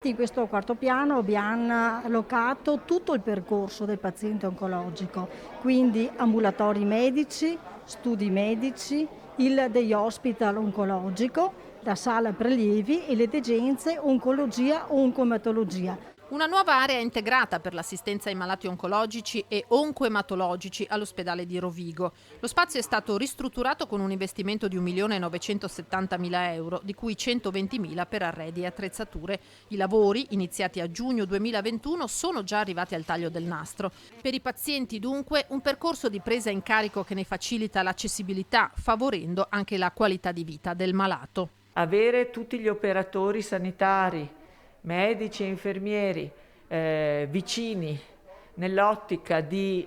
In questo quarto piano abbiamo allocato tutto il percorso del paziente oncologico, quindi ambulatori medici, studi medici, il day hospital oncologico, la sala prelievi e le degenze oncologia o oncoematologia. Una nuova area integrata per l'assistenza ai malati oncologici e oncoematologici all'ospedale di Rovigo. Lo spazio è stato ristrutturato con un investimento di 1.970.000 euro, di cui 120.000 per arredi e attrezzature. I lavori, iniziati a giugno 2021, sono già arrivati al taglio del nastro. Per i pazienti, dunque, un percorso di presa in carico che ne facilita l'accessibilità, favorendo anche la qualità di vita del malato. Avere tutti gli operatori sanitari, medici e infermieri vicini nell'ottica di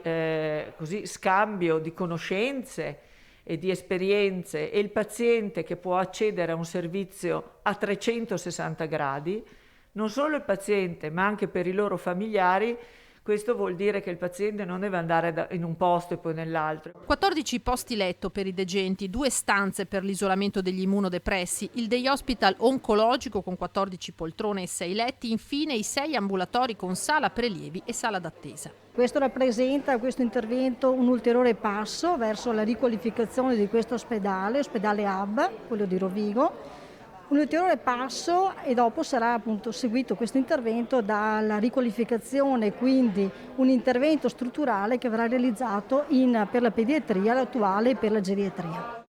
scambio di conoscenze e di esperienze e il paziente che può accedere a un servizio a 360 gradi, non solo il paziente ma anche per i loro familiari. Questo vuol dire che il paziente non deve andare in un posto e poi nell'altro. 14 posti letto per i degenti, 2 stanze per l'isolamento degli immunodepressi, il day hospital oncologico con 14 poltrone e 6 letti, infine i 6 ambulatori con sala prelievi e sala d'attesa. Questo rappresenta, questo intervento, un ulteriore passo verso la riqualificazione di questo ospedale hub, quello di Rovigo. Un ulteriore passo e dopo sarà appunto seguito questo intervento dalla riqualificazione, quindi un intervento strutturale che verrà realizzato per la pediatria, l'attuale per la geriatria.